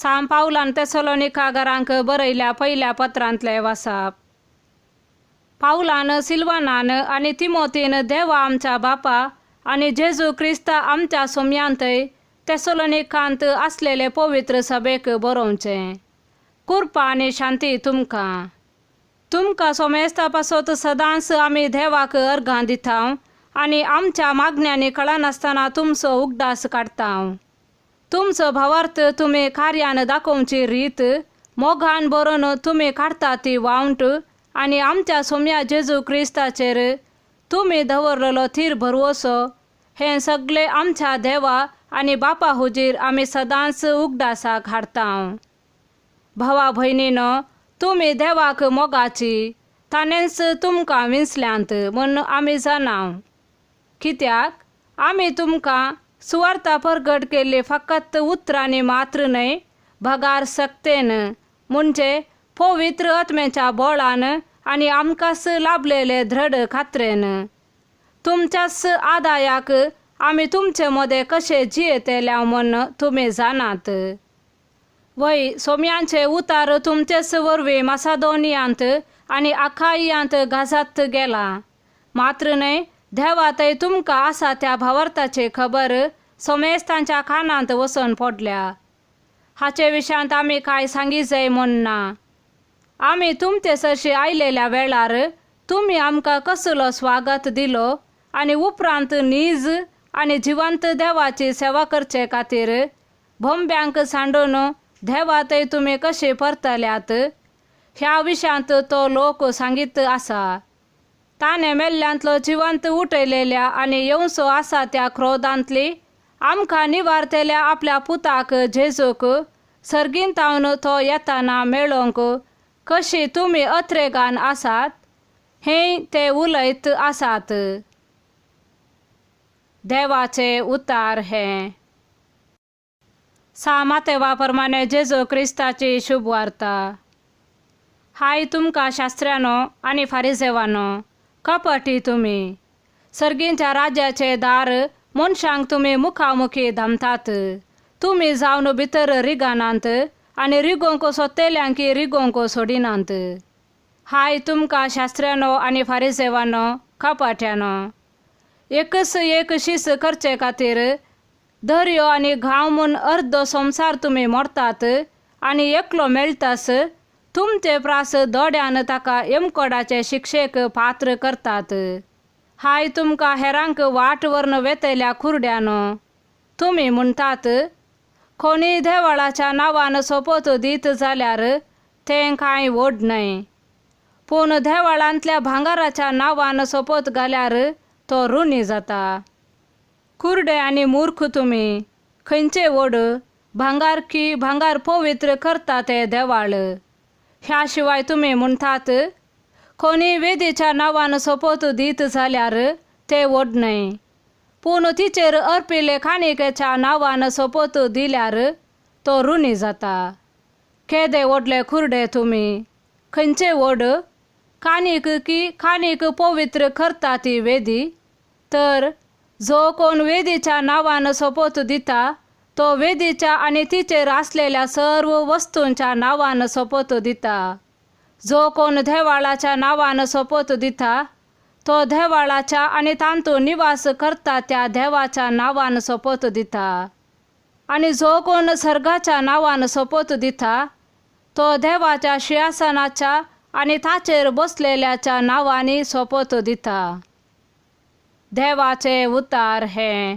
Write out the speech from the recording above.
साम पावलान तेसलोनिकागरांक बरयल्या पहिल्या पत्रांतले वाचप. पावलान सिल्वानान आनी तिमोथीन देवा आमच्या बापा आनी जेजू क्रिस्ता आमच्या सोम्यांतय तेसलोनिकांत आसलेले पवित्र सभेक बरोवचें. कृपा आनी शांती तुमकां. तुमकां सोमेस्ता पासत सदांच आमी देवाक अर्घां दितांव आनी आमच्या मागण्यांनी कळनासतना तुमचो उगडास काडटांव. तुमचो भावार्थ तुमी कार्यान दाखोवची रीत मोगान बरोवन तुमी काडटा ती वावंट आनी आमच्या सोम्या जेजू क्रिस्ताचेर तुमी दवरलेलो थीर भरवोसो हें सगळें आमच्या देवा आनी बापा हुजीर आमी सदांच उगडासाक हाडटांव. भावा भयणीनो, तुमी देवाक मोगाची ताणेंच तुमकां विंचल्यांत म्हूण आमी जाणाव. कित्याक आमी तुमकां सुवार्ता परगट केल्ली फकत उतरांनी मात्र न्हय, भगार सक्तेन म्हणजे पवित्र आत्म्याच्या बळान आनी आमकांच लाभलेले दृढ खात्रेन. तुमच्याच आदायाक आमी तुमचे मदें कशे जियेतेल्या म्हूण तुमी जाणात. वय सोम्यांचे उतार तुमचेच वरवीं मासादोनियांत आनी आखायांत गाजत गेला. मात्र न्हय, देवातय तुमकां आसा त्या भावार्थाची खबर सोमेस्तांच्या कानांत वचून पडल्या. हाचे विशयांत आमी कांय सांगी जाय म्हूण ना. आमी तुमचे सरशी आयलेल्या वेळार तुमी आमकां कसलो स्वागत दिलो आनी उपरांत नीज आनी जिवंत देवाची सेवा करचे खातीर भोंब्यांक सांडून देवातय तुमी कशे परतल्यात ह्या विशयांत तो लोक सांगीत आसा. ताणें मेल्ल्यांतलो जिवंत उठयलेल्या आनी येवचो आसा त्या क्रोधांतली आमकां निवारतेल्या आपल्या पुताक जेजूक सर्गींतावन तो येताना मेळोवंक कशी तुमी अत्रेगान आसात हें ते उलयत आसात. देवाचे उतार हे. सामातेवा प्रमाणे जेजू क्रिस्ताची शुभ वार्ता. हाय तुमकां शास्त्र्यानो आनी फारिसेवानो, कपटी तुमी! सर्गींच्या राज्याचे दार मनशांक तुमी मुखामुखी धामतात. तुमी जावन भितर रिगानांत आनी रिगोवंक सोदतेल्यांक रिगोवंक सोडिनात. हाय तुमकां शास्त्र्यानो आनी फारिसेवानो, कपट्यानो! एकच एक शीस करचे खातीर दर्यो आनी घाव म्हूण अर्दो संवसार तुमी मोडतात आनी एकलो मेळटास तुमचे प्रास दोड्यान ताका येमकोडाचे शिक्षेक पात्र करतात. हाय तुमकां हेरांक वाट व्हरून वेतयल्या खुरड्यानो! तुमी म्हणटात, कोणी देवाळाच्या नांवान सोपोत दीत जाल्यार तें कांय व्हड न्हय, पूण देवाळांतल्या भांगाराच्या नांवान सोपोत घाल्यार तो रुणी जाता. कुर्डे आनी मूर्ख तुमी! खंयचे व्हड, भांगार की भांगार पवित्र करता तें देवाळ? ह्या शिवाय तुमी म्हणटात, कोणी वेदीच्या नांवान सोपोत दीत जाल्यार तें व्हड न्हय, पूण तिचेर अर्पिल्ले काणिकेच्या नांवान सोपोत दिल्यार तो रुणी जाता. केदे व्हडले खुर्डे तुमी! खंयचे व्हड, काणीक की काणीक पवित्र करता ती वेदी? तर जो कोण वेदीच्या नांवान सोपोत दिता तो वेदीच्या आनी तिचेर आसलेल्या सर्व वस्तूंच्या नांवान सोपोत दिता. जो कोण देवाळाच्या नांवान सोपोत दिता तो देवाळाच्या आनी तांतून निवास करता त्या देवाच्या नांवान सोपोत दिता. आनी जो कोण सर्गाच्या नांवान सोपोत दिता तो देवाच्या सिंहासनाच्या आनी ताचेर बसलेल्याच्या नांवांनी सोपोत दिता. देवाचे उतार हे.